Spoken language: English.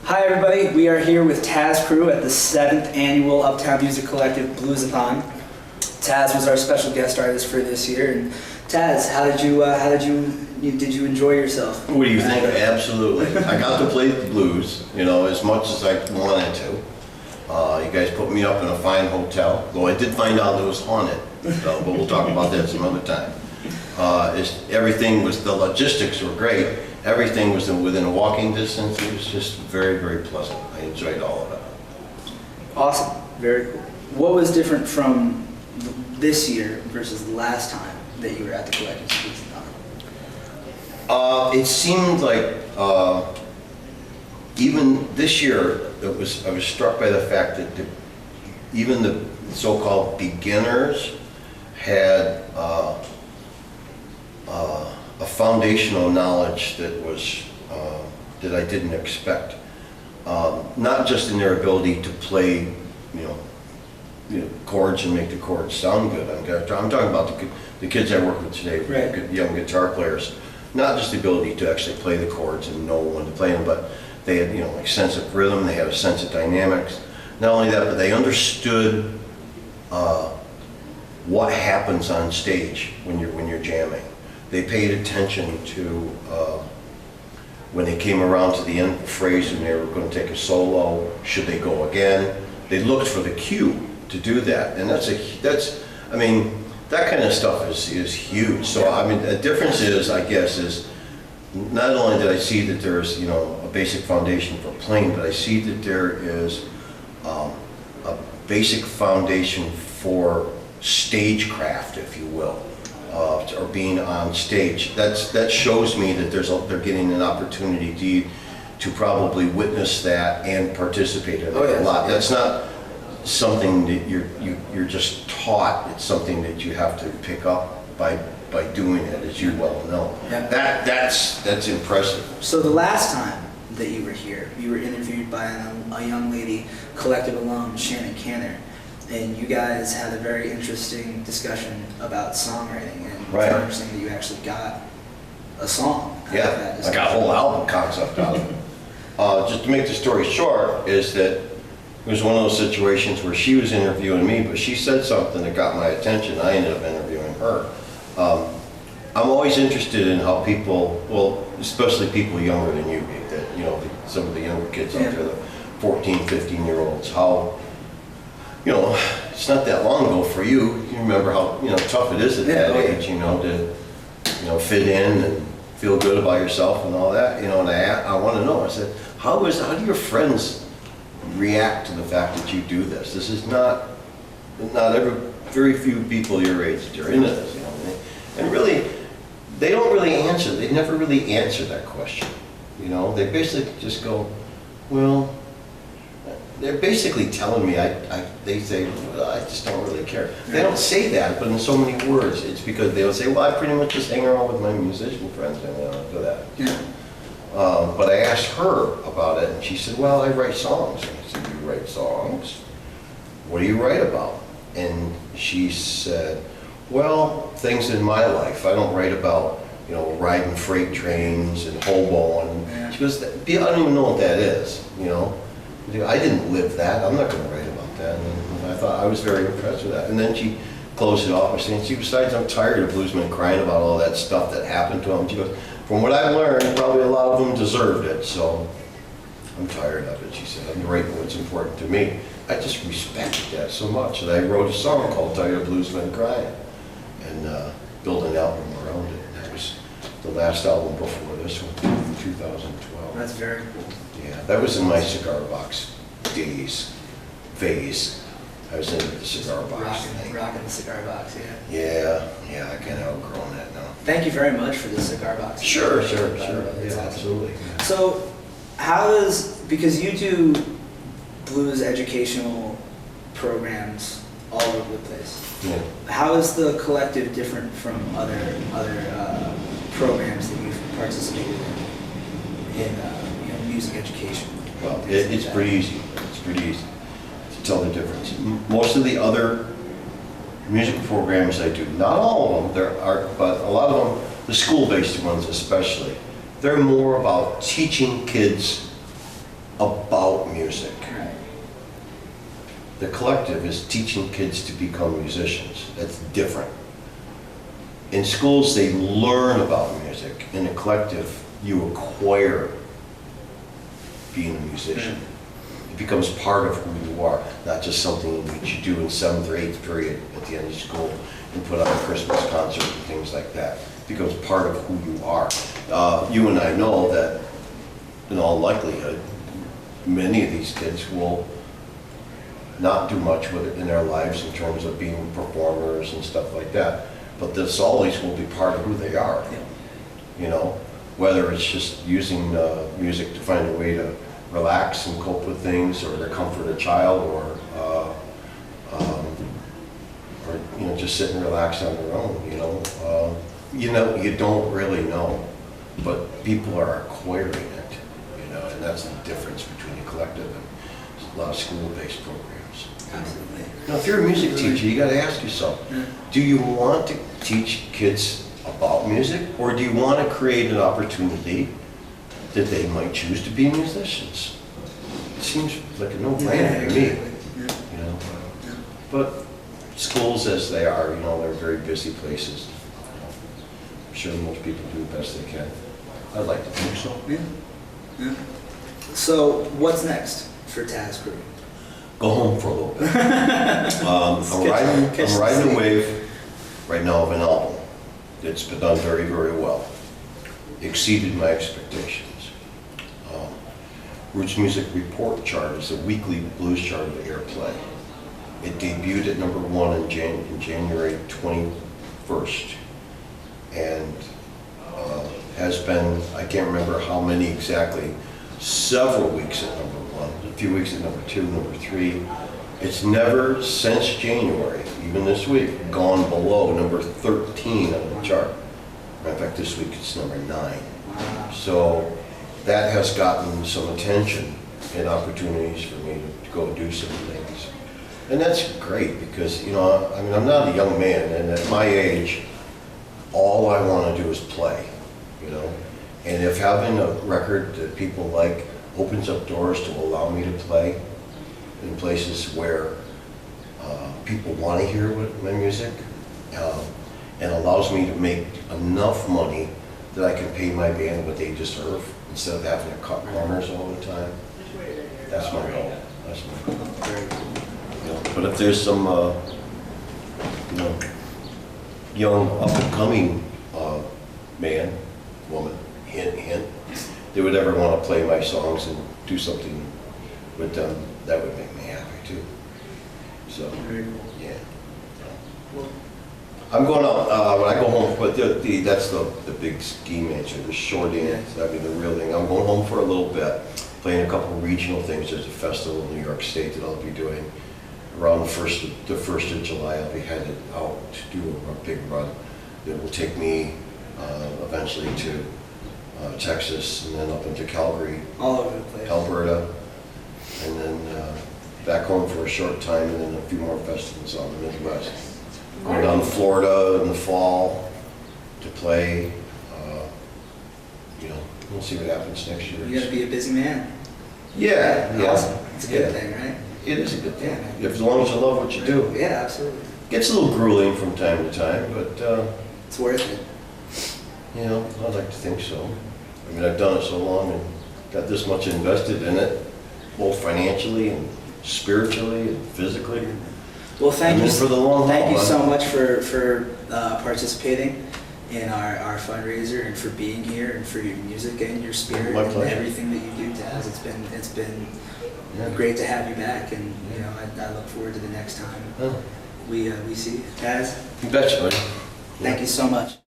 Hi everybody, we are here with Tas Cru at the 7th annual Uptown Music Collective Blues-A-Thon. Tas was our special guest artist for this year. And Tas, did you enjoy yourself? What do you think? Absolutely. I got to play the blues, as much as I wanted to. You guys put me up in a fine hotel, though I did find out it was haunted, but we'll talk about that some other time. The logistics were great. Everything was within a walking distance. It was just very, very pleasant. I enjoyed all of it. Awesome. Very cool. What was different from this year versus the last time that you were at the Collective Blues-A-Thon? It seemed like even this year, I was struck by the fact that even the so-called beginners had a foundational knowledge that that I didn't expect. Not just in their ability to play, chords and make the chords sound good. I'm talking about the kids I work with today, right. Young guitar players. Not just the ability to actually play the chords and know when to play them, but they had, a sense of rhythm. They had a sense of dynamics. Not only that, but they understood what happens on stage when you're jamming. They paid attention to when they came around to the end of the phrase and they were going to take a solo. Should they go again? They looked for the cue to do that, and that kind of stuff is huge. So the difference is, I guess, is not only did I see that there's a basic foundation for playing, but I see that there is a basic foundation for stagecraft, if you will. Or being on stage. That shows me that they're getting an opportunity to probably witness that and participate in it a lot. That's not something that you're just taught. It's something that you have to pick up by doing it, as you well know. Yeah. That's impressive. So the last time that you were here, you were interviewed by a young lady, Collective alum, Shannon Canner. And you guys had a very interesting discussion about songwriting, and it's interesting that you actually got a song out of that discussion. I got a whole album concept out of it. Just to make the story short, is that it was one of those situations where she was interviewing me, but she said something that got my attention. I ended up interviewing her. I'm always interested in how people, especially people younger than you, that some of the younger kids out there, the 14, 15-year-olds, how it's not that long ago for you. You remember how tough it is at that age, to fit in and feel good about yourself and all that. And I want to know. I said, how do your friends react to the fact that you do this? This is very few people your age that are into this. And really, they don't really answer. They never really answer that question. They basically just go, well. They're basically telling me, they say, well, I just don't really care. They don't say that, but in so many words. It's because they'll say, well, I pretty much just hang around with my musician friends and do that. Yeah. But I asked her about it, and she said, well, I write songs. And I said, you write songs? What do you write about? And she said, well, things in my life. I don't write about, riding freight trains and hoboing. Yeah. She goes, I don't even know what that is, I didn't live that. I'm not going to write about that. And I thought I was very impressed with that. And then she closed it off by saying, besides, I'm tired of bluesmen crying about all that stuff that happened to them. She goes, from what I've learned, probably a lot of them deserved it. So I'm tired of it. She said, I'm writing what's important to me. I just respected that so much. And I wrote a song called Tired of Bluesmen Crying and built an album around it. And that was the last album before this one, 2012. That's very cool. Yeah, that was in my cigar box phase. I was into the cigar box thing. Rocking the cigar box, Yeah, I kind of outgrown that now. Thank you very much for the cigar box. Sure. Yeah, Awesome. absolutely. So, because you do blues educational programs all over the place, how is the collective different from other programs that you've participated in music education? Well, it's pretty easy. It's pretty easy to tell the difference. Most of the other music programs I do, not all of them, but a lot of them, the school-based ones especially, they're more about teaching kids about music. Right. The collective is teaching kids to become musicians. That's different. In schools, they learn about music. In a collective, you acquire being a musician. It becomes part of who you are, not just something that you do in 7th or 8th period at the end of school and put on a Christmas concert and things like that. It becomes part of who you are. You and I know that, in all likelihood, many of these kids will not do much with it in their lives in terms of being performers and stuff like that. But this always will be part of who they are. You know, whether it's just using music to find a way to relax and cope with things, or to comfort a child, or you know, just sit and relax on their own. You don't really know, but people are acquiring it. You know, and that's the difference between a collective and a lot of school-based programs. Absolutely. Now, if you're a music teacher, you got to ask yourself: do you want to teach kids about music, or do you want to create an opportunity that they might choose to be musicians? It seems like a no-brainer to me. You know, but schools, as they are, you know, they're very busy places. I'm sure most people do the best they can. I'd like to think so. Yeah. So, what's next for Tas Cru? Go home for a little bit. I'm riding a wave right now of an album. It's been done very, very well. Exceeded my expectations. Roots Music Report chart is a weekly blues chart of airplay. It debuted at #1 in January 21st, and has been, I can't remember how many exactly, several weeks at #1, a few weeks at #2, #3. It's never since January, even this week, gone below #13 on the chart. In fact, this week it's #9. So that has gotten some attention and opportunities for me to go do some things. And that's great because, you know, I mean, I'm not a young man, and at my age, all I want to do is play, you know. And if having a record that people like opens up doors to allow me to play in places where people want to hear my music, and allows me to make enough money that I can pay my band what they deserve instead of having to cut corners all the time, that's my goal. That's my goal. You know, but if there's some you know, young up-and-coming man, woman, hint, they would ever want to play my songs and do something with them, that would make me happy too. So, yeah. I'm going out, when I go home, but that's the big scheme answer, the short answer, I mean the real thing. I'm going home for a little bit, playing a couple of regional things. There's a festival in New York State that I'll be doing. Around the 1st of July, I'll be headed out to do a big run that will take me eventually to Texas, and then up into Calgary, All over the place. Alberta, and then back home for a short time, and then a few more festivals on the Midwest. Going down to Florida in the fall to play. You know, we'll see what happens next year. You gotta be a busy man. Yeah. Awesome. It's a good thing, right? It is a good thing. Yeah. As long as you love what you do. Yeah, absolutely. Gets a little grueling from time to time, but It's worth it. you know, I'd like to think so. I mean, I've done it so long and got this much invested in it, both financially and spiritually and physically. Well, thank you for the long Thank you haul, so much for participating in our fundraiser and for being here and for your music and your spirit My and pleasure. everything that you do, Taz. It's been Yeah. great to have you back, and you know I look forward to the next time Oh, we see you. Taz, you betcha, buddy. thank you so much.